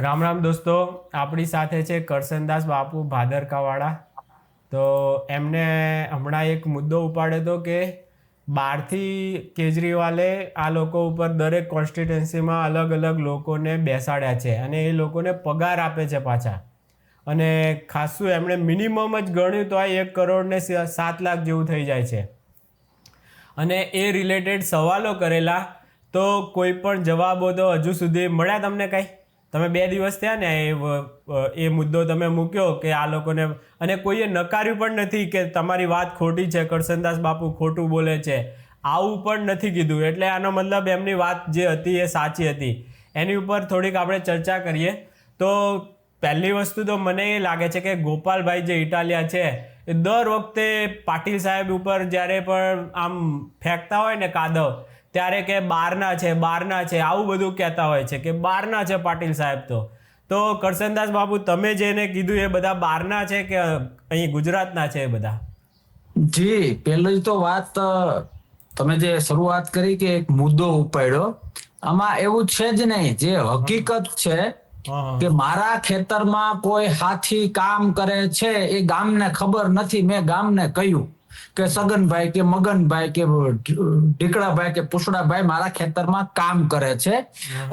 રામ રામ દોસ્તો, આપણી સાથે છે કરશનદાસ બાપુ ભાદરકાવાળા. તો એમને હમણાં એક મુદ્દો ઉપાડ્યો હતો કે બહારથી કેજરીવાલે આ લોકો ઉપર દરેક કોન્સ્ટિટ્યુન્સીમાં અલગ અલગ લોકોને બેસાડ્યા છે અને એ લોકોને પગાર આપે છે પાછા. અને ખાસું એમણે મિનિમમ જ ગણ્યું તો આ 1 કરોડ ને 7 લાખ જેવું થઈ જાય છે. અને એ રિલેટેડ સવાલો કરેલા, તો કોઈ પણ જવાબો તો હજુ સુધી મળ્યા તમને કાંઈ? તમે 2 દિવસ થયા ને એ મુદ્દો તમે મૂક્યો કે આ લોકોને, અને કોઈએ નકાર્યું પણ નથી કે તમારી વાત ખોટી છે, કરશનદાસ બાપુ ખોટું બોલે છે, આવું પણ નથી કીધું. એટલે આનો મતલબ એમની વાત જે હતી એ સાચી હતી. એની ઉપર થોડીક આપણે ચર્ચા કરીએ. તો પહેલી વસ્તુ તો મને એ લાગે છે કે ગોપાલભાઈ જે ઇટાલિયા છે એ દર વખતે પાટીલ સાહેબ ઉપર જ્યારે પણ આમ ફેંકતા હોય ને કાદવ, ત્યારે કે બહારના છે આવું બધું કહેતા હોય છે કે બહારના છે પાટીલ સાહેબ. તો કરશનદાસ બાપુ, તમે જેને કીધું એ બધા બહારના છે કે અહીં ગુજરાતના છે એ બધા? જી, પહેલી તો વાત તમે જે શરૂઆત કરી કે એક મુદ્દો ઉપાડ્યો, આમાં એવું છે જ નહીં. જે હકીકત છે કે મારા ખેતરમાં કોઈ હાથી કામ કરે છે એ ગામને ખબર નથી. મેં ગામને કહ્યું કે સગનભાઈ કે મગનભાઈ કે ઢીકડાભાઈ કે પુષડાભાઈ મારા ખેતરમાં કામ કરે છે.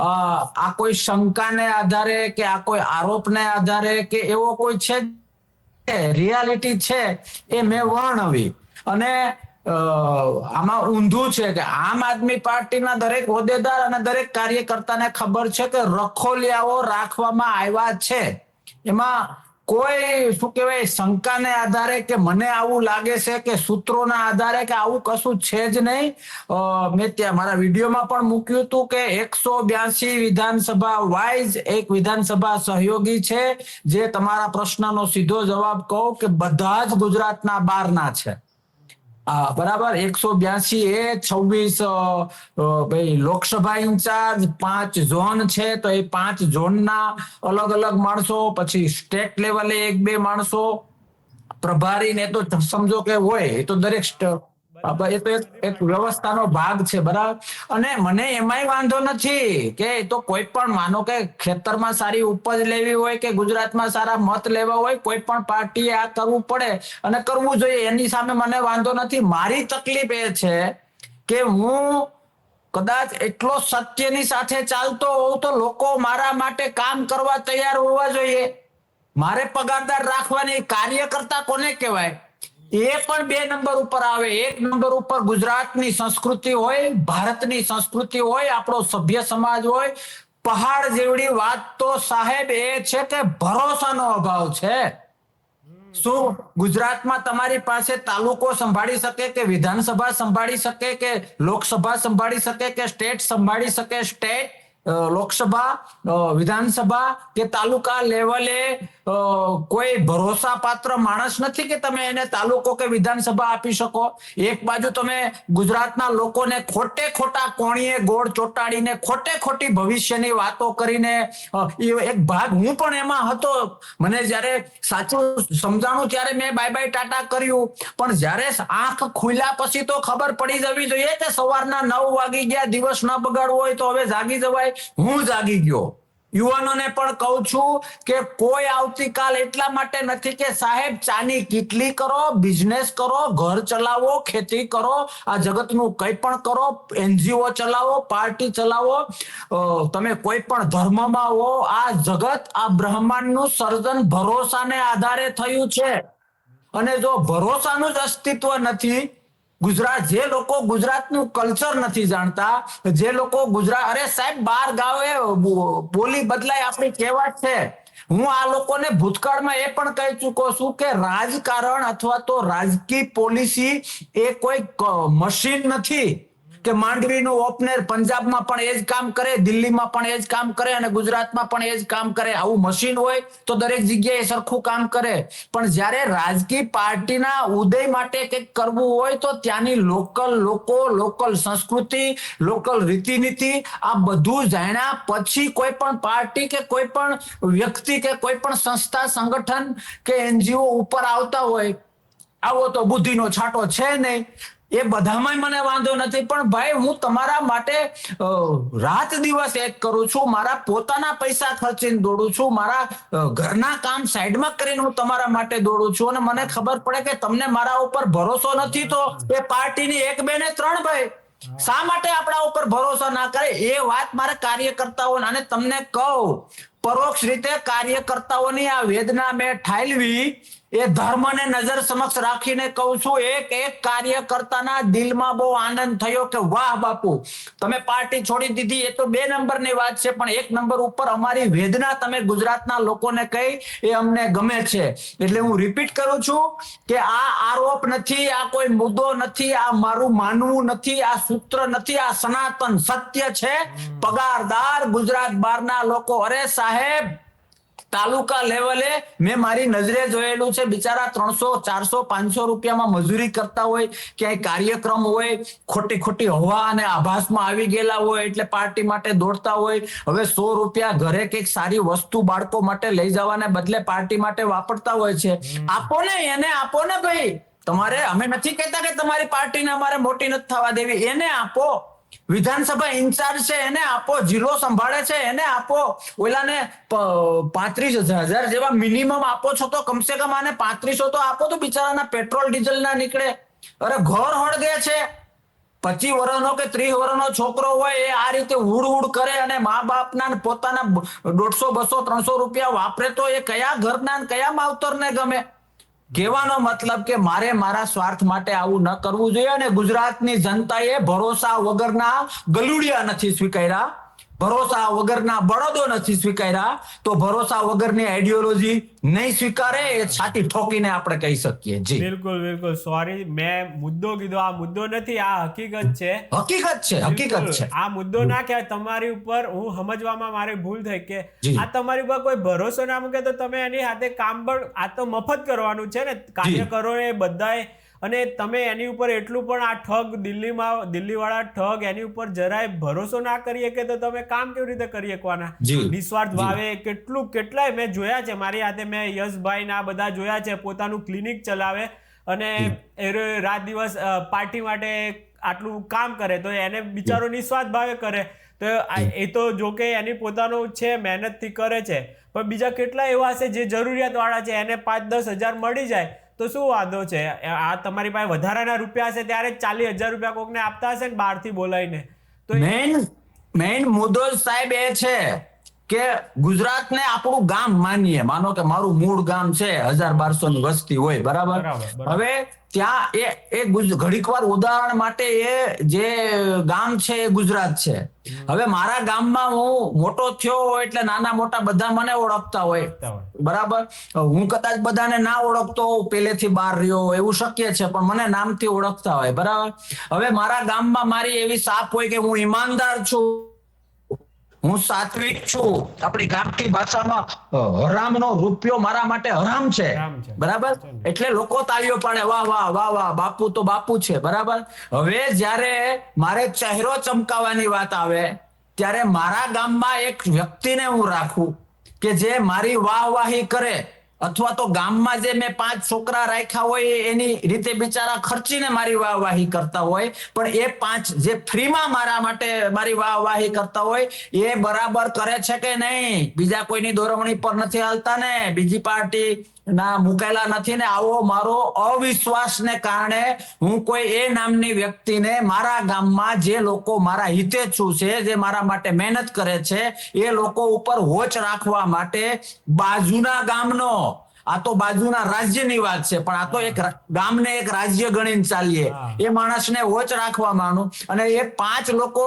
આ કોઈ શંકાને આધારે કે આ કોઈ આરોપને આધારે કે એવો કોઈ છે, રિયાલિટી છે એ મેં વર્ણવી. અને આમાં ઊંધું છે કે આમ આદમી પાર્ટીના દરેક હોદ્દેદાર અને દરેક કાર્યકર્તાને ખબર છે કે રખોલિયાઓ રાખવામાં આવ્યા છે. એમાં કોઈ શું કહેવાય શંકાને આધારે કે મને આવું લાગે છે કે સૂત્રોના આધારે કે આવું કશું છે જ નહીં. મેં ત્યાં મારા વિડીયોમાં પણ મૂક્યું હતું કે 182 વિધાનસભા વાઇઝ એક વિધાનસભા સહયોગી છે જે તમારા પ્રશ્નનો સીધો જવાબ કહું કે બધા જ ગુજરાતના બહારના છે. બરાબર. 182 એ 26 ભાઈ લોકસભા ઇન્ચાર્જ, 5 ઝોન છે તો એ 5 ઝોનના અલગ અલગ માણસો, પછી સ્ટેટ લેવલે 1-2 માણસો પ્રભારી ને તો સમજો કે હોય. એ તો દરેક એ તો એક વ્યવસ્થાનો ભાગ છે. બરાબર. અને મને એમાંય વાંધો નથી કે એ તો કોઈ પણ માનો કે ખેતરમાં સારી ઉપજ લેવી હોય કે ગુજરાતમાં સારા મત લેવા હોય, કોઈ પણ પાર્ટીએ આ કરવું પડે અને કરવું જોઈએ, એની સામે મને વાંધો નથી. મારી તકલીફ એ છે કે હું કદાચ એટલો સત્યની સાથે ચાલતો હોઉં તો લોકો મારા માટે કામ કરવા તૈયાર હોવા જોઈએ. મારે પગારદાર રાખવાની કાર્યકર્તા કોને કહેવાય? એ પણ 2 નંબર ઉપર આવે. 1 નંબર ઉપર ગુજરાતની સંસ્કૃતિ હોય, ભારતની સંસ્કૃતિ હોય, આપણો સભ્ય સમાજ હોય. પહાડ જેવડી વાત તો સાહેબ એ છે કે ભરોસાનો અભાવ છે. શું ગુજરાતમાં તમારી પાસે તાલુકો સંભાળી શકે કે વિધાનસભા સંભાળી શકે કે લોકસભા સંભાળી શકે કે સ્ટેટ સંભાળી શકે? સ્ટેટ, લોકસભા, વિધાનસભા કે તાલુકા લેવલે કોઈ ભરોસા પાત્ર માણસ નથી કે તમે એને તાલુકો કે વિધાનસભા આપી શકો. એક બાજુ તમે ગુજરાતના લોકોને ખોટે ખોટા કોણીએ ગોળ ચોટાડીને ખોટે ખોટી ભવિષ્યની વાતો કરીને, એક ભાગ હું પણ એમાં હતો. મને જયારે સાચું સમજાણું ત્યારે મેં બાય બાય ટાટા કર્યું, પણ જયારે આંખ ખુલ્યા પછી તો ખબર પડી જવી જોઈએ કે સવારના 9 વાગી ગયા, દિવસ ન બગાડવો હોય તો હવે જાગી જવાય. હું જાગી ગયો. યુવાનોને પણ કહું છું કે કોઈ આવતીકાલ એટલા માટે નથી કે સાહેબ ચાની કિટલી કરો, બિઝનેસ કરો, ઘર ચલાવો, ખેતી કરો, આ જગતનું કંઈ પણ કરો, NGO ચલાવો, પાર્ટી ચલાવો, તમે કોઈ પણ ધર્મમાં હો. આ જગત, આ બ્રહ્માંડનું સર્જન ભરોસાને આધારે થયું છે. અને જો ભરોસાનું જ અસ્તિત્વ નથી, જે લોકો ગુજરાતનું કલ્ચર નથી જાણતા, જે લોકો ગુજરાત, અરે સાહેબ 12 ગાવે બોલી બદલાય, આપણી કહેવત છે. હું આ લોકોને ભૂતકાળમાં એ પણ કહી ચૂક્યો છું કે રાજકારણ અથવા તો રાજકીય પોલિસી એ કોઈ મશીન નથી કે માંડવીનું ઓપનર પંજાબમાં પણ એ જ કામ કરે, દિલ્હીમાં પણ એ જ કામ કરે અને ગુજરાતમાં પણ એ જ કામ કરે. આવું મશીન હોય તો દરેક જગ્યાએ સરખું કામ કરે. પણ જ્યારે રાજકીય પાર્ટીના ઉદય માટે કંઈક કરવું હોય તો ત્યાંની લોકલ લોકો, લોકલ સંસ્કૃતિ, લોકલ રીતિનીતિ, આ બધું જાણ્યા પછી કોઈ પણ પાર્ટી કે કોઈ પણ વ્યક્તિ કે કોઈ પણ સંસ્થા, સંગઠન કે NGO ઉપર આવતા હોય. આવો તો બુદ્ધિનો છાંટો છે નહીં. એ બધામાં મને વાંધો નથી, પણ ભાઈ હું તમારા માટે રાત દિવસ એક કરું છું, મારા પોતાના પૈસા ખર્ચીને દોડું છું, મારા ઘરના કામ સાઈડમાં કરીને હું તમારા માટે દોડું છું, અને મને ખબર પડે કે તમને મારા ઉપર ભરોસો નથી, તો એ પાર્ટીની 1, 2 ને 3 ભાઈ શા માટે આપણા ઉપર ભરોસો ના કરે? એ વાત મારે કાર્યકર્તાઓ, અને તમને કહું પરોક્ષ રીતે કાર્યકર્તાઓની આ વેદના મેં ઠાલવી, એ ધર્મને નજર સમક્ષ રાખીને કહું છું, એક કાર્યકર્તાના દિલમાં બહુ આનંદ થયો કે વાહ બાપુ તમે પાર્ટી છોડી દીધી, એ તો 2 નંબરની વાત છે, પણ 1 નંબર ઉપર અમારી વેદના તમે ગુજરાતના લોકોને કહી, એ અમને ગમે છે. એટલે હું રિપીટ કરું છું કે આ આરોપ નથી, આ કોઈ મુદ્દો નથી, આ મારું માનવું નથી, આ સૂત્ર નથી, આ સનાતન સત્ય છે. પગારદાર ગુજરાત બહારના લોકો, અરે સાહેબ તાલુકા લેવલે મેં મારી નજરે જોયેલું છે, બિચારા 300, 400, 500 રૂપિયામાં મજૂરી કરતા હોય, ક્યાંય કાર્યક્રમ હોય, ખોટી હવા અને આભાસમાં આવી ગયેલા હોય, એટલે પાર્ટી માટે દોડતા હોય. હવે 100 રૂપિયા ઘરે કંઈક સારી વસ્તુ બાળકો માટે લઈ જવાને બદલે પાર્ટી માટે વાપરતા હોય છે. આપો ને, એને આપો ને ભાઈ. તમારે, અમે નથી કહેતા કે તમારી પાર્ટીને અમારે મોટી નથી થવા દેવી, એને આપો. વિધાનસભા ઇન્ચાર્જ છે એને આપો, જિલ્લો સંભાળે છે એને આપો, ઓલાને 35,000 જેવા મિનિમમ આપો છો, તો કમસે કમ આને 3500 તો આપો, તો બિચારાના પેટ્રોલ ડીઝલ ના નીકળે. અરે ઘર હળગે છે, 25 વર્ષનો કે 30 વર્ષનો છોકરો હોય, એ આ રીતે હુડ કરે અને મા બાપના પોતાના 150, 200, 300 રૂપિયા વાપરે, તો એ કયા ઘરના કયા માવતરને ગમે? કહેવાનો મતલબ કે મારે મારા સ્વાર્થ માટે આવું ન કરવું જોઈએ. અને ગુજરાતની જનતાએ ભરોસા વગરના ગલુડિયા નથી સ્વીકાર્યા, ભરોસા વગરના બળદો નથી સ્વીકાર્યા, તો ભરોસા વગરની આઈડિયોલોજી નહીં સ્વીકારે, એ છાતી ઠોકીને આપણે કહી શકીએ. જી બિલકુલ સોરી, મેં મુદ્દો કીધો, આ મુદ્દો નથી, આ હકીકત છે. હકીકત છે. આ મુદ્દો ના કહેવાય. તમારી ઉપર હું સમજવામાં મારી ભૂલ થઈ કે આ તમારી ઉપર કોઈ ભરોસો ના મૂકે, તો તમે એની સાથે કામ પણ, આ તો મફત કરવાનું છે ને, કાર્યકરો એ બધાએ, અને તમે એની ઉપર એટલું પણ આ ઠગ દિલ્હી વાળા ઠગ એની ઉપર જરાય ભરોસો ના કરી શકે, તો તમે કામ કેવી રીતે કરી શકવાના? નિસ્વાર્થ ભાવે કેટલાય મેં જોયા છે, મારી હાથે મેં યશભાઈ ના બધા જોયા છે, પોતાનું ક્લિનિક ચલાવે અને રાત દિવસ પાર્ટી માટે આટલું કામ કરે, તો એને બિચારો નિસ્વાર્થ ભાવે કરે, તો એ તો જોકે એની પોતાનું છે, મહેનતથી કરે છે, પણ બીજા કેટલા એવા હશે જે જરૂરિયાત વાળા છે, એને 5-10 હજાર મળી જાય તો શું વાંધો છે? આ તમારી પાસે વધારાના રૂપિયા હશે ત્યારે 40,000 રૂપિયા કોકને આપતા હશે ને બહારથી બોલાવીને. તો મેઇન મુદ્દો સાહેબ એ છે કે ગુજરાતને આપણું ગામ માનીએ, માનો કે મારું મૂળ ગામ છે, 1000-1200 ની વસ્તી હોય, બરાબર. હવે ત્યાં એ ઘડીક વાર ઉદાહરણ માટે એ જે ગામ છે એ ગુજરાત છે. હવે મારા ગામમાં હું મોટો થયો હોય એટલે નાના મોટા બધા મને ઓળખતા હોય, બરાબર. હું કદાચ બધાને ના ઓળખતો હોઉં, પહેલેથી બહાર રહ્યો એવું શક્ય છે, પણ મને નામથી ઓળખતા હોય, બરાબર. હવે મારા ગામમાં મારી એવી સાપ હોય કે હું ઈમાનદાર છું, હું સાત્વિક છું, આપણી ગામઠી ભાષામાં હરામનો રૂપિયો મારા માટે હરામ છે, બરાબર. એટલે લોકો તાળીઓ પાડે, વાહ વાહ વાહ વાહ, બાપુ તો બાપુ છે, બરાબર. હવે જ્યારે મારે ચહેરો ચમકાવવાની વાત આવે, ત્યારે મારા ગામમાં એક વ્યક્તિને હું રાખું કે જે મારી વાહવાહી કરે, અથવા તો ગામમાં જે મેં 5 છોકરા રાખ્યા હોય એની રીતે બિચારા ખર્ચીને મારી વાહવાહી કરતા હોય, પણ એ 5 જે ફ્રીમાં મારા માટે મારી વાહવાહી કરતા હોય, એ બરાબર કરે છે કે નહીં? બીજા કોઈની દોરવણી પર નથી હાલતા ને, બીજી પાર્ટી ના મુકાયેલા નથી ને. આવો મારો અવિશ્વાસને કારણે હું કોઈ એ નામની વ્યક્તિને મારા ગામમાં, જે લોકો મારા હિતેચ્છુ છે, જે મારા માટે મહેનત કરે છે, એ લોકો ઉપર વોચ રાખવા માટે બાજુના ગામનો, આ તો બાજુના રાજ્યની વાત છે, પણ આ તો એક ગામને એક રાજ્ય ગણીને ચાલીએ, એ માણસને વોચ રાખવા માંડું, અને એ 5 લોકો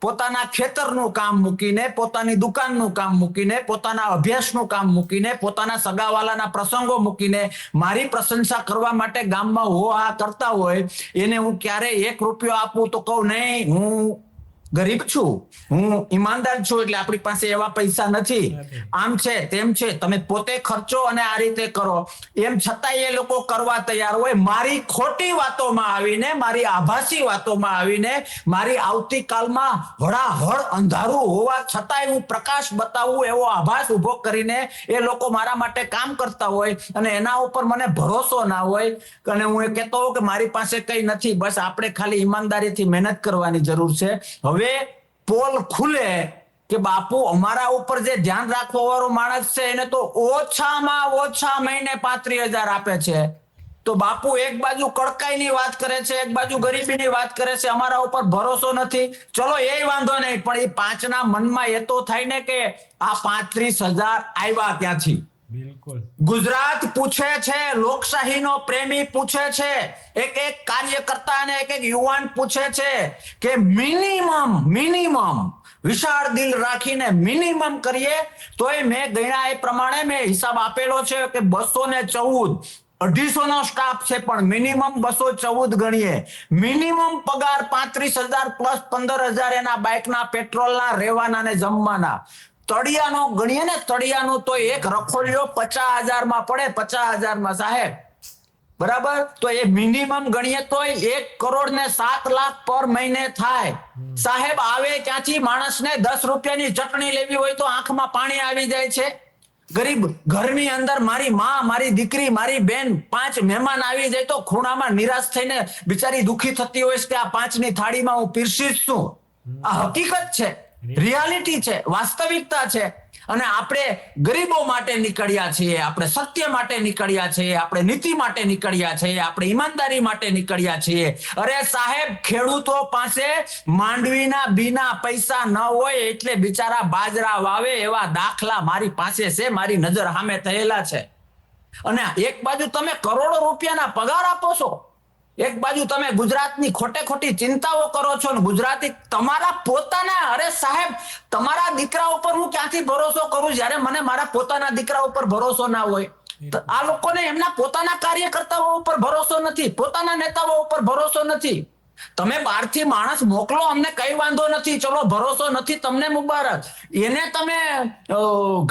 પોતાના ખેતરનું કામ મૂકીને, પોતાની દુકાનનું કામ મૂકીને, પોતાના અભ્યાસનું કામ મૂકીને, પોતાના સગાવાલાના પ્રસંગો મૂકીને મારી પ્રશંસા કરવા માટે ગામમાં હો હા કરતા હોય, એને હું ક્યારે 1 રૂપિયો આપું તો કહું નહીં, હું ગરીબ છું, હું ઈમાનદાર છું, એટલે આપણી પાસે એવા પૈસા નથી, આમ છે તેમ છે, તમે પોતે ખર્ચો અને આ રીતે કરો, એમ છતાંય એ લોકો કરવા તૈયાર હોય. મારી ખોટી વાતોમાં આવીને, મારી આભાસી વાતોમાં આવીને, મારી આવતીકાલમાં હળાહળ અંધારું હોવા છતાંય હું પ્રકાશ બતાવું એવો આભાસ ઉભો કરીને એ લોકો મારા માટે કામ કરતા હોય અને એના ઉપર મને ભરોસો ના હોય અને હું એ કહેતો હોઉં કે મારી પાસે કઈ નથી, બસ આપણે ખાલી ઈમાનદારીથી મહેનત કરવાની જરૂર છે. હવે પોલ ખુલે કે બાપુ અમારા ઉપર જે ધ્યાન રાખવા વાળો માણસ છે એને તો ઓછામાં ઓછા મહિને 35,000 આપે છે, તો બાપુ એક બાજુ કડકાઈની વાત કરે છે, એક બાજુ ગરીબીની વાત કરે છે, અમારા ઉપર ભરોસો નથી. ચલો એ વાંધો નહીં, પણ એ 5 ના મનમાં એ તો થાય ને કે આ 35,000 આવ્યા ક્યાંથી. બિલકુલ. ગુજરાત ગુજરાત પૂછે છે, લોકશાહીનો પ્રેમી પૂછે છે, એક એક કાર્યકર્તા અને એક એક યુવાન પૂછે છે કે મિનિમમ વિશાળ દિલ રાખીને મિનિમમ કરીએ તોય મેં ગણ્યા એ પ્રમાણે મેં હિસાબ આપેલો છે કે 214, 250 નો સ્ટાફ છે, પણ મિનિમમ 214 ગણીએ. મિનિમમ પગાર 35,000 પ્લસ 15,000 એના બાઇકના, પેટ્રોલના, રહેવાના ને જમવાના. તળિયાનો ગણીએ ને, તળિયાનું તો એક રખોલિયો 50,000 માં પડે, 50,000 માં સાહેબ, બરાબર. તો એ મિનિમમ ગણીએ તો 1,07 લાખ પર મહિને થાય. સાહેબ આવે ક્યાંથી? માણસને 10 રૂપિયાની ચટણી લેવી હોય તો આંખમાં પાણી આવી જાય છે. ગરીબ ઘરની અંદર મારી માં, મારી દીકરી, મારી બેન, 5 મહેમાન આવી જાય તો ખૂણામાં નિરાશ થઈને બિચારી દુખી થતી હોય કે આ 5 ની થાળીમાં હું પીરસીશ શું. આ હકીકત છે, રિયાલિટી છે, વાસ્તવિકતા છે. અને આપણે ગરીબો માટે નીકળ્યા છીએ, આપણે સત્ય માટે નીકળ્યા છીએ, આપણે નીતિ માટે નીકળ્યા છીએ, આપણે ઈમાનદારી માટે નીકળ્યા છીએ. અરે સાહેબ, ખેડૂતો પાસે માંડવીના બીના પૈસા ન હોય એટલે બિચારા બાજરા વાવે એવા દાખલા મારી પાસે છે, મારી નજર સામે થયેલા છે. અને એક બાજુ તમે કરોડો રૂપિયાના પગાર આપો છો, એક બાજુ તમે ગુજરાતની ખોટે ખોટી ચિંતાઓ કરો છો ને ગુજરાતી તમારા પોતાના. અરે સાહેબ, તમારા દીકરા ઉપર હું ક્યાંથી ભરોસો કરું જ્યારે મને મારા પોતાના દીકરા ઉપર ભરોસો ના હોય. આ લોકોને એમના પોતાના કાર્યકર્તાઓ ઉપર ભરોસો નથી, પોતાના નેતાઓ ઉપર ભરોસો નથી. તમે બહારથી માણસ મોકલો, અમને કઈ વાંધો નથી, ચલો ભરોસો નથી તમને મુબારક. એને તમે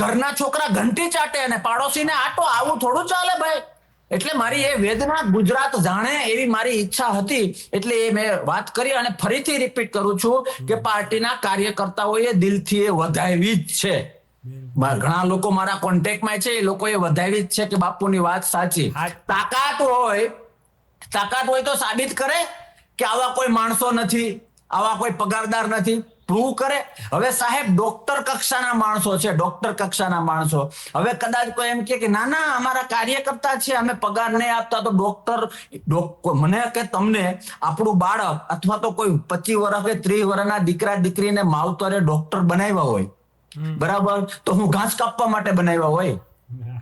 ઘરના છોકરા ઘંટી ચાટે અને પાડોશીને આટો, આવું થોડું ચાલે ભાઈ. એટલે મારી એ વેદના ગુજરાત જાણે એવી મારી ઈચ્છા હતી, એટલે એ મેં વાત કરી. અને ફરીથી રિપીટ કરું છું કે પાર્ટીના કાર્યકર્તાઓએ દિલથી એ વધાવી જ છે. ઘણા લોકો મારા કોન્ટેક્ટમાં છે, એ લોકોએ વધાવી જ છે કે બાપુની વાત સાચી. તાકાત હોય તો સાબિત કરે કે આવા કોઈ માણસો નથી, આવા કોઈ પગારદાર નથી, પ્રૂવ કરે. હવે સાહેબ, ડોક્ટર કક્ષાના માણસો છે, ડોક્ટર કક્ષાના માણસો. હવે કદાચ કોઈ એમ કે ના ના અમારા કાર્યકર્તા છે, અમે પગાર નહીં આપતા, તો ડોક્ટર મને કે તમને આપણું બાળક અથવા તો કોઈ 25 વર્ષ કે 30 વર્ષના દીકરા દીકરીને માવતરે ડોક્ટર બનાવ્યા હોય, બરાબર, તો હું ઘાસ કાપવા માટે બનાવ્યા હોય?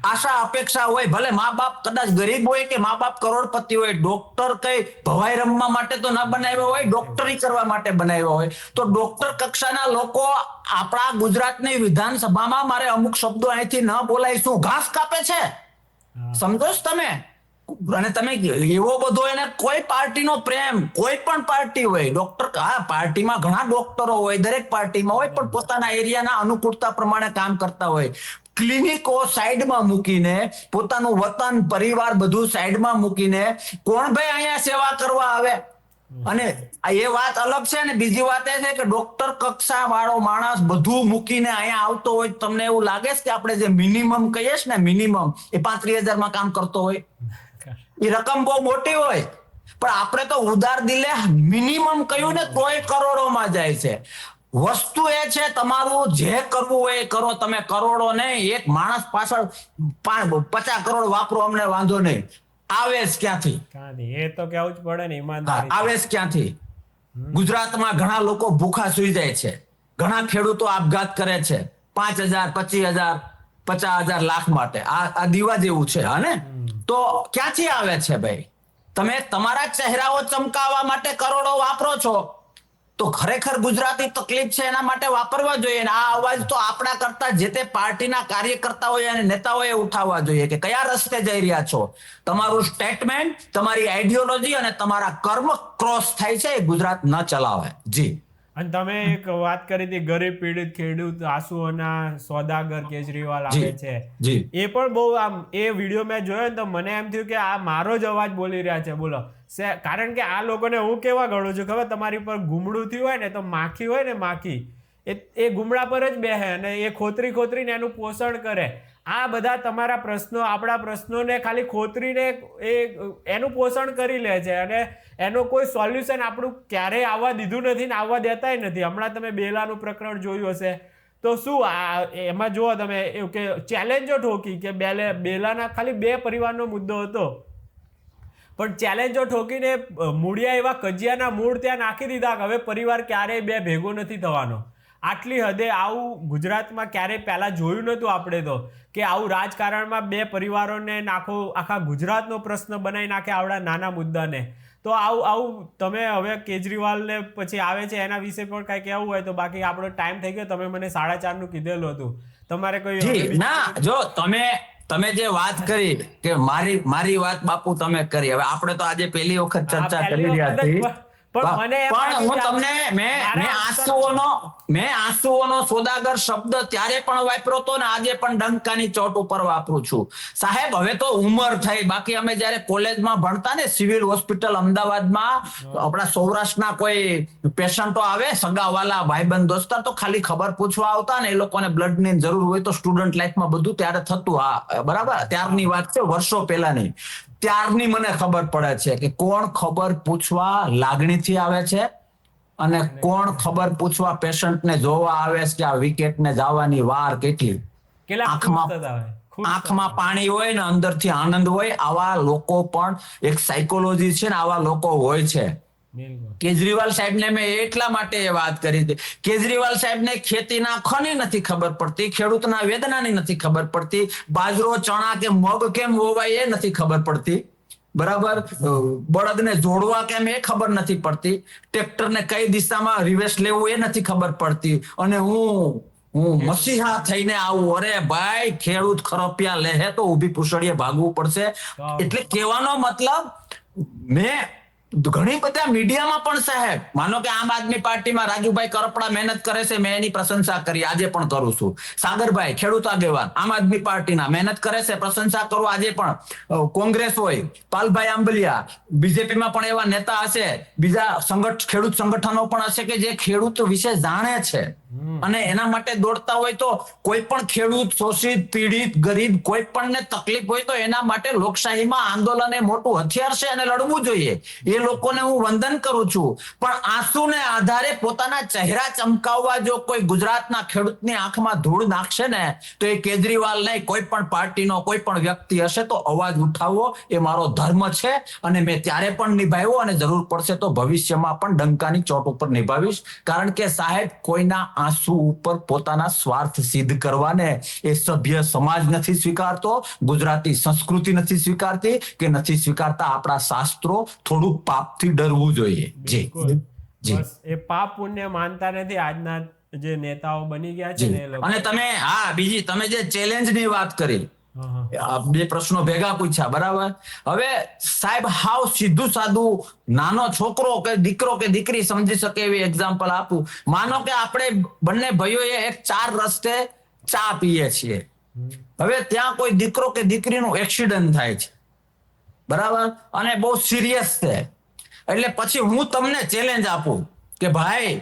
આશા અપેક્ષા હોય, ભલે મા બાપ કદાચ ગરીબ હોય કે મા બાપ કરોડપતિ હોય, ડોક્ટર કઈ ભવાઈ રમવા માટે તો ના બનાવ્યો હોય, ડોક્ટરી કરવા માટે બનાવ્યો હોય. તો ડોક્ટર કક્ષાના લોકો આપણા ગુજરાતની વિધાનસભામાં મારે અમુક શબ્દો અહીંથી ન બોલાય શું ઘાસ કાપે છે, સમજો છો તમે? અને તમે એવો બધો એને કોઈ પાર્ટીનો પ્રેમ, કોઈ પણ પાર્ટી હોય, ડોક્ટર, હા પાર્ટીમાં ઘણા ડોક્ટરો હોય, દરેક પાર્ટીમાં હોય, પણ પોતાના એરિયાના અનુકૂળતા પ્રમાણે કામ કરતા હોય. ક્લિનિકો સાઈડમાં મૂકીને, પોતાનું વતન, પરિવાર બધું સાઈડમાં મૂકીને કોણ ભાઈ અહીંયા સેવા કરવા આવે? અને એ વાત અલગ છે. અને બીજી વાત એ છે કે ડોક્ટર કક્ષા વાળો માણસ બધું મૂકીને અહીંયા આવતો હોય, તમને એવું લાગે છે કે આપણે જે મિનિમમ કહીએ છીએ ને, મિનિમમ એ 35,000 માં કામ કરતો હોય? એ રકમ બહુ મોટી હોય, પણ આપણે તો ઉદાર દિલે મિનિમમ કહ્યું ને તોય કરોડોમાં જાય છે. વસ્તુ એ છે, તમારું જે કરવું હોય એ કરો, તમે કરોડો નહીં, એક માણસ પાછળ 50 કરોડ વાપરો, અમને વાંધો નહીં. આવે ક્યાંથી? એ તો કેવું જ પડે ને, ઈમાનદારી આવે ક્યાંથી? ગુજરાતમાં ઘણા લોકો ભૂખા સુઈ જાય છે, ઘણા ખેડૂતો આપઘાત કરે છે 5,000, 25,000, 50,000 લાખ માટે. આ દીવા જેવું છે, હા ને? તો ક્યાંથી આવે છે ભાઈ? તમે તમારા ચહેરાઓ ચમકાવવા માટે કરોડો વાપરો છો, તો ખરેખર ગુજરાતી તકલીફ છે એના માટે વાપરવા જોઈએ. આ અવાજ તો આપણા કરતા જે તે પાર્ટીના કાર્યકર્તાઓએ અને નેતાઓએ ઉઠાવવા જોઈએ કે કયા રસ્તે જઈ રહ્યા છો. તમારું સ્ટેટમેન્ટ, તમારી આઈડિયોલોજી અને તમારા કર્મ ક્રોસ થાય છે, એ ગુજરાત ન ચલાવે. જી અને તમે એક વાત કરી હતી ગરીબ પીડિત ખેડૂત આંસુઓના સોદાગર કેજરીવાલ જી, આવે છે, જી. એ પણ બહુ આમ એ વિડીયો મેં જોયો ને તો મને એમ થયું કે આ મારો જ અવાજ બોલી રહ્યા છે. બોલો કારણ કે આ લોકોને હું કેવા ગણું છું ખબર, તમારી પર ગુમડું થયું હોય ને તો માખી હોય ને માખી એ ગુમડા પર જ બેહે અને એ ખોતરીને એનું પોષણ કરે. આ બધા તમારા પ્રશ્નો, આપણા પ્રશ્નોને ખાલી ખોતરીને એનું પોષણ કરી લે છે અને એનો કોઈ સોલ્યુશન આપણું ક્યારેય આવવા દીધું નથી ને આવવા દેતાય નથી. હમણાં તમે બેલાનું પ્રકરણ જોયું હશે તો શું એમાં જુઓ તમે એવું કે ચેલેન્જો ઠોકી કે બેલાના ખાલી 2 પરિવારનો મુદ્દો હતો, પણ ચેલેન્જો ઠોકીને મૂળિયા એવા કજિયાના મૂળ ત્યાં નાખી દીધા કે હવે પરિવાર ક્યારેય 2 ભેગો નથી થવાનો. આટલી હદે આવું ગુજરાતમાં ક્યારેય પહેલાં જોયું નહોતું આપણે તો, કે આવું રાજકારણમાં 2 પરિવારોને આખા ગુજરાતનો પ્રશ્ન બનાવી નાખે આવડા નાના મુદ્દાને. તો આવું તમે હવે કેજરીવાલને પછી આવે છે એના વિશે પણ કંઈ કહેવું હોય તો, બાકી આપણો ટાઈમ થઈ ગયો. તમે મને 4:30 નું કીધેલું હતું, તમારે કોઈ ના જો તમે જે વાત કરી કે મારી વાત બાપુ તમે કરી, હવે આપણે તો આજે પહેલી વખત ચર્ચા કરી રહ્યા છીએ, પણ હું તમને મેં આંસુઓનો સોદાગર શબ્દ ત્યારે પણ વાપર્યો હતો ને આજે પણ ડંકાની ચોટ ઉપર વાપરું છું. સાહેબ હવે તો ઉંમર થઈ, બાકી અમે જયારે કોલેજમાં ભણતા ને સિવિલ હોસ્પિટલ અમદાવાદમાં, આપણા સૌરાષ્ટ્રના કોઈ પેશન્ટો આવે સગાવાલા ભાઈબંધ દોસ્તાર તો ખાલી ખબર પૂછવા આવતા ને, એ લોકોને બ્લડ ની જરૂર હોય તો સ્ટુડન્ટ લાઈફમાં બધું ત્યારે થતું. હા બરાબર, ત્યારની વાત છે, વર્ષો પહેલાની. ત્યારની મને ખબર પડે છે કે કોણ ખબર પૂછવા લાગણીથી આવે છે અને કોણ ખબર પૂછવા પેશન્ટને જોવા આવે છે કે આ વિકેટને જવાની વાર કેટલી. આંખમાં પાણી હોય ને અંદરથી આનંદ હોય, આવા લોકો પણ એક સાયકોલોજી છે ને, આવા લોકો હોય છે. કેજરીવાલ સાહેબને મેં એટલા માટે એ વાત કરી હતી, કેજરીવાલ સાહેબને ખેતીના ખની નથી ખબર પડતી, ખેડૂતના વેદનાની નથી ખબર પડતી, બાજરો ચણા કે મગ કેમ વવાય એ નથી ખબર પડતી, બરાબર, બળદને જોડવા કેમ એ ખબર નથી પડતી, ટ્રેક્ટરને કઈ દિશામાં રિવર્સ લેવું એ નથી ખબર પડતી, અને હું મસીહા થઈને આવું. અરે ભાઈ, ખેડૂત ખરપિયા લે તો ઊભી પૂછડીએ ભાગવું પડશે. એટલે કહેવાનો મતલબ, મેં ઘણી બધા મીડિયામાં પણ સાહેબ, માનો કે આમ આદમી પાર્ટીમાં રાજુભાઈ કરપડા મહેનત કરે છે, મેં એની પ્રશંસા કરી, આજે પણ કરું છું. સાગરભાઈ ખેડૂત આગેવાન આમ આદમી પાર્ટીના મહેનત કરે છે, પ્રશંસા કરું આજે પણ. કોંગ્રેસ હોય, પાલભાઈ આંબલિયા, બીજેપીમાં પણ એવા નેતા હશે, બીજા ખેડૂત સંગઠનો પણ હશે કે જે ખેડૂત વિશે જાણે છે અને એના માટે દોડતા હોય. તો કોઈ પણ ખેડૂત, શોષિત, પીડિત, ગરીબ, કોઈ પણ ને તકલીફ હોય તો એના માટે લોકશાહીમાં આંદોલન એ મોટું હથિયાર છે અને લડવું જોઈએ. એ લોકોને હું વંદન કરું છું. પણ આંસુને આધારે પોતાના ચહેરા ચમકાવવા જો કોઈ ગુજરાતના ખેડૂતની આંખમાં ધૂળ નાખશે ને, તો એ કેજરીવાલ નહીં, કોઈ પણ પાર્ટીનો કોઈ પણ વ્યક્તિ હશે તો અવાજ ઉઠાવવો એ મારો ધર્મ છે અને મેં ત્યારે પણ નિભાવ્યો અને જરૂર પડશે તો ભવિષ્યમાં પણ ડંકાની ચોટ ઉપર નિભાવીશ. કારણ કે સાહેબ, કોઈના આંસુ ઉપર પોતાના સ્વાર્થ સિદ્ધ કરવાને એ સભ્ય સમાજ નથી સ્વીકારતો, ગુજરાતી સંસ્કૃતિ નથી સ્વીકારતી કે નથી સ્વીકારતા આપણા શાસ્ત્રો. થોડું પાપથી ડરવું જોઈએ. જી જી, એ પાપ પુણ્ય માનતા નથી આજના જે નેતાઓ બની ગયા છે ને એ લોકો. અને તમે જે ચેલેન્જ ની વાત કરી, 2 પ્રશ્નો ભેગા પૂછ્યા, બરાબર. હવે સાહેબ, હાવ સીધું સાદું નાનો છોકરો કે દીકરો કે દીકરી સમજી શકે એવી એક્ઝામ્પલ આપું. માનો કે આપણે બંને ભાઈઓએ એક 4 રસ્તે ચા પીએ છીએ. હવે ત્યાં કોઈ દીકરો કે દીકરીનું એક્સિડન્ટ થાય છે, બરાબર, અને બહુ સિરિયસ છે. એટલે પછી હું તમને ચેલેન્જ આપું કે ભાઈ,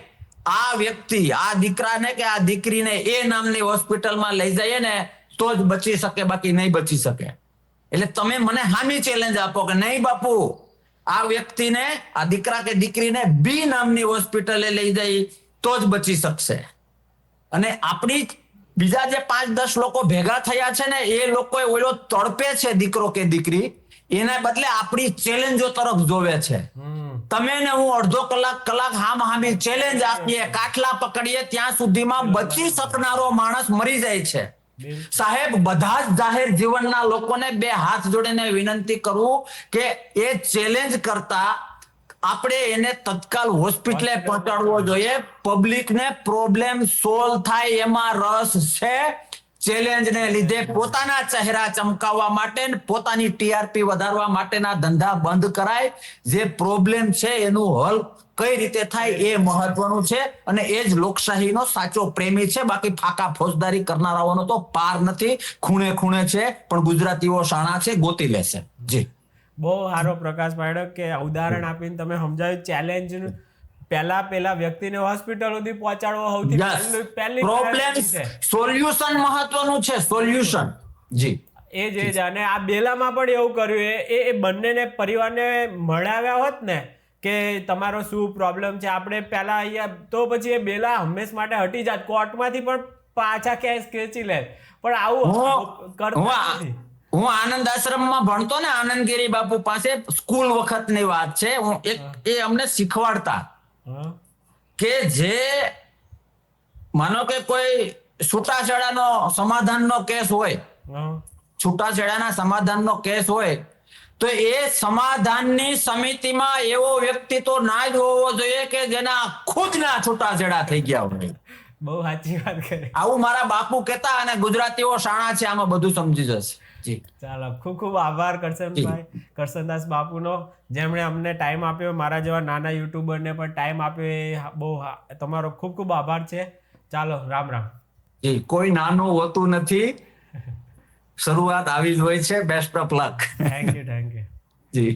આ વ્યક્તિ, આ દીકરાને કે આ દીકરીને એ નામની હોસ્પિટલમાં લઈ જઈએ ને તો જ બચી શકે, બાકી નહીં બચી શકે. એટલે તમે મને હામી ચેલેન્જ આપો કે નહીં બાપુ, આ વ્યક્તિને, આ દીકરા કે દીકરીને બી નામની હોસ્પિટલે લઈ જઈ તો જ બચી શકશે. અને આપણી બીજા જે 5-10 લોકો ભેગા થયા છે ને, એ લોકો ઓલો તડપે છે દીકરો કે દીકરી, એના બદલે આપણી ચેલેન્જો તરફ જોવે છે. તમે ને હું અડધો કલાક હામી ચેલેન્જ આપીએ, કાટલા પકડીએ, ત્યાં સુધીમાં બચી શકનારો માણસ મરી જાય છે. સાહેબ, બધા જ જાહેર જીવનના લોકોને 2 હાથ જોડીને વિનંતી કરું કે એ ચેલેન્જ કરતા આપણે એને તત્કાલ હોસ્પિટલે પહોંચાડવો જોઈએ. પબ્લિકને પ્રોબ્લેમ સોલ્વ થાય એમાં રસ છે. ચેલેન્જને લીધે પોતાના ચહેરા ચમકાવવા માટે, પોતાની ટીઆરપી વધારવા માટેના ધંધા બંધ કરાય. જે પ્રોબ્લેમ છે એનું હલ કઈ રીતે થાય એ મહત્વનું છે, અને એ જ લોકશાહીનો સાચો પ્રેમી છે. બાકી ફાકા ફોજદારી કરનારાઓનો તો પાર નથી, ખૂણે ખૂણે છે, પણ ગુજરાતીઓ શાણા છે, ગોતી લેશે. જી, બહુ સારો પ્રકાશ પાડ્યો કે ઉદાહરણ આપીને તમે સમજાવ્યું. ચેલેન્જ પેલા વ્યક્તિને હોસ્પિટલ સુધી પહોંચાડવો સૌથી પહેલી પ્રોબ્લેમ સોલ્યુશન મહત્વનું છે, સોલ્યુશન. જી, એ જ અને આ બેલામાં પણ એવું કર્યું. એ બંનેને પરિવારને મળાવ્યા હોત ને કે તમારો શું પ્રોબ્લેમ છે, આપણે પહેલા અહીંયા, તો પછી એ બેલા હંમેશ માટે હટી જાત, કોર્ટમાંથી પણ પાછા કેસ ખેંચી લે. પણ આવું કરતા નથી. હું આનંદ આશ્રમમાં ભણતો ને, આનંદગીરી બાપુ પાસે, સ્કૂલ વખતની વાત છે. એ અમને શીખવાડતા કે જે માનો કે કોઈ છૂટાછેડાનો સમાધાનનો કેસ હોય, છૂટાછેડાના સમાધાનનો કેસ હોય, તો એ સમાધાનની સમિતિમાં એવો વ્યક્તિ તો ના જ હોવો જોઈએ કે જેના ખુદના છૂટાછેડા થઈ ગયા હોય. બહુ સાચી વાત કરી. આવું મારા બાપુ કહેતા, અને ગુજરાતીઓ શાણા છે, આમાં બધું સમજી જશે. જી, ચાલો, ખૂબ ખૂબ આભાર કરશનભાઈ, કરશનદાસ બાપુનો, જેમણે અમને ટાઈમ આપ્યો, મારા જેવા નાના યુટ્યુબરને પણ ટાઈમ આપ્યો. એ બહુ તમારો ખૂબ ખૂબ આભાર છે. ચાલો, રામ રામ. જી, કોઈ નાનું હોતું નથી, શરૂઆત આવી જ હોય છે. Best of luck. Thank you. G.